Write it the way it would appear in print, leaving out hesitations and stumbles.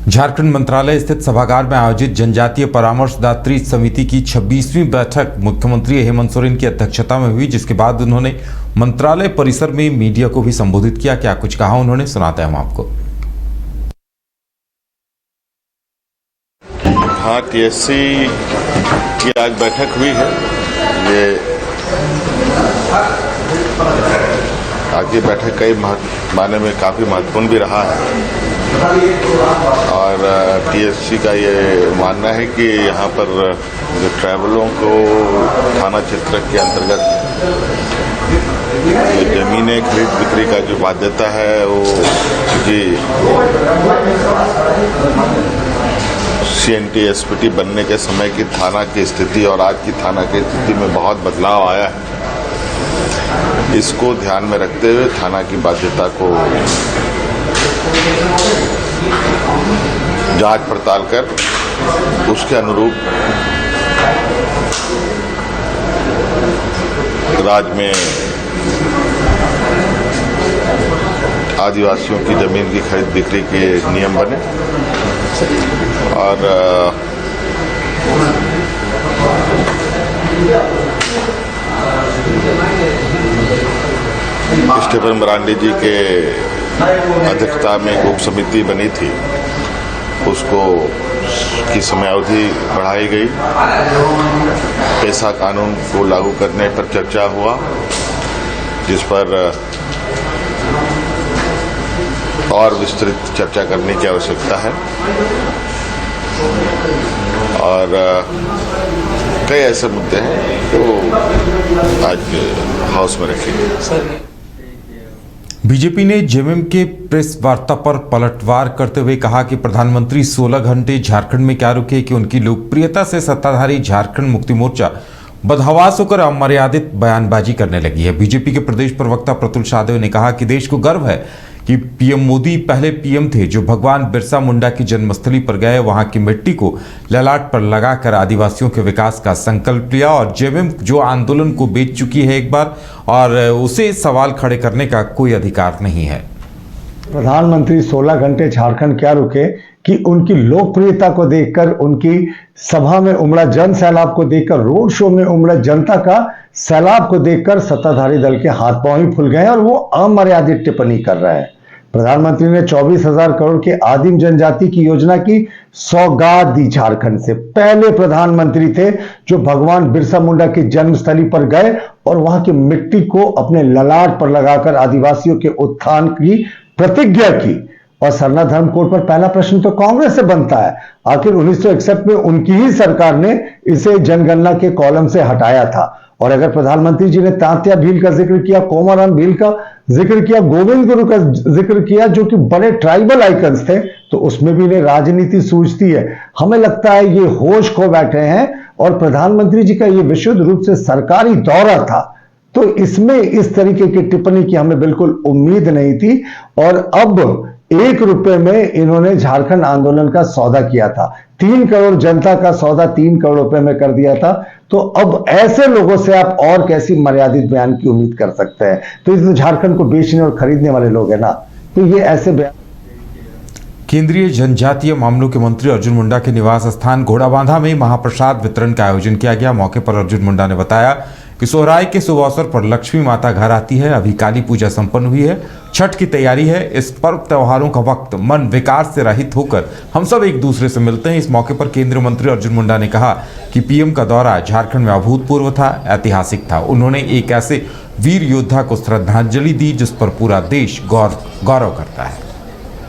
झारखंड मंत्रालय स्थित सभागार में आयोजित जनजातीय परामर्शदात्री समिति की 26वीं बैठक मुख्यमंत्री हेमंत सोरेन की अध्यक्षता में हुई, जिसके बाद उन्होंने मंत्रालय परिसर में मीडिया को भी संबोधित किया। क्या कुछ कहा उन्होंने, सुनाते हैं हम आपको। हाँ, टीएससी की आज बैठक हुई है। ये आज की बैठक कई मायने में काफ़ी महत्वपूर्ण भी रहा है और टीएससी का ये मानना है कि यहाँ पर जो ट्राइबलों को थाना क्षेत्र के अंतर्गत जो जमीनें खरीद बिक्री का जो बाध्यता है वो जी सीएनटी एसपीटी बनने के समय की थाना की स्थिति और आज की थाना की स्थिति में बहुत बदलाव आया है। इसको ध्यान में रखते हुए थाना की बाध्यता को जांच पड़ताल कर उसके अनुरूप राज्य में आदिवासियों की जमीन की खरीद बिक्री के नियम बने और स्टीफन मरांडी जी के अध्यक्षता में एक उप समिति बनी थी, उसको की समयावधि बढ़ाई गई। पेशा कानून को लागू करने पर चर्चा हुआ, जिस पर और विस्तृत चर्चा करने की आवश्यकता है और कई ऐसे मुद्दे हैं जो आज हाउस में रखेंगे। बीजेपी ने जेएमएम के प्रेस वार्ता पर पलटवार करते हुए कहा कि प्रधानमंत्री 16 घंटे झारखंड में क्या रुके कि उनकी लोकप्रियता से सत्ताधारी झारखंड मुक्ति मोर्चा बदहवास होकर अमर्यादित बयानबाजी करने लगी है। बीजेपी के प्रदेश प्रवक्ता प्रतुल शाहदेव ने कहा कि देश को गर्व है कि पीएम मोदी पहले पीएम थे जो भगवान बिरसा मुंडा की जन्मस्थली पर गए, वहां की मिट्टी को ललाट पर लगाकर आदिवासियों के विकास का संकल्प लिया और जेएमएम जो आंदोलन को बेच चुकी है एक बार और उसे सवाल खड़े करने का कोई अधिकार नहीं है। प्रधानमंत्री 16 घंटे झारखंड क्या रुके कि उनकी लोकप्रियता को देखकर, उनकी सभा में उमड़ा जन सैलाब को देखकर, रोड शो में उमड़ा जनता का सैलाब को देखकर सत्ताधारी दल के हाथ पांव ही फूल गए और वो अमर्यादित टिप्पणी कर रहे हैं। प्रधानमंत्री ने 24,000 करोड़ के आदिम जनजाति की योजना की सौगात दी झारखंड से। पहले प्रधानमंत्री थे जो भगवान बिरसा मुंडा की जन्मस्थली पर गए और वहां की मिट्टी को अपने ललाट पर लगाकर आदिवासियों के उत्थान की प्रतिज्ञा की। और सरना धर्म कोड पर पहला प्रश्न तो कांग्रेस से बनता है, आखिर 1961 में उनकी ही सरकार ने इसे जनगणना के कॉलम से हटाया था। और अगर प्रधानमंत्री जी ने तांत्या भील का जिक्र किया, कोमाराम भील का जिक्र किया, गोविंद गुरु का जिक्र किया जो कि बड़े ट्राइबल आइकन्स थे, तो उसमें भी इन्हें राजनीति सूझती है। हमें लगता है ये होश खो बैठे हैं और प्रधानमंत्री जी का ये विशुद्ध रूप से सरकारी दौरा था, तो इसमें इस तरीके की टिप्पणी की हमें बिल्कुल उम्मीद नहीं थी। और अब 1 रुपए में इन्होंने झारखंड आंदोलन का सौदा किया था, 3 करोड़ जनता का सौदा 3 करोड़ रुपए में कर दिया था। तो अब ऐसे लोगों से आप और कैसी मर्यादित बयान की उम्मीद कर सकते हैं? तो ये झारखंड को बेचने और खरीदने वाले लोग हैं ना, तो ये ऐसे बयान। केंद्रीय जनजातीय मामलों के मंत्री अर्जुन मुंडा के निवास स्थान घोड़ाबांधा में महाप्रसाद वितरण का आयोजन किया गया। मौके पर अर्जुन मुंडा ने बताया कि सोहराय के शुभ अवसर पर लक्ष्मी माता घर आती है। अभी काली पूजा संपन्न हुई है, छठ की तैयारी है। इस पर्व त्योहारों का वक्त मन विकार से रहित होकर हम सब एक दूसरे से मिलते हैं। इस मौके पर केंद्रीय मंत्री अर्जुन मुंडा ने कहा कि पीएम का दौरा झारखंड में अभूतपूर्व था, ऐतिहासिक था। उन्होंने एक ऐसे वीर योद्धा को श्रद्धांजलि दी जिस पर पूरा देश गौरव करता है।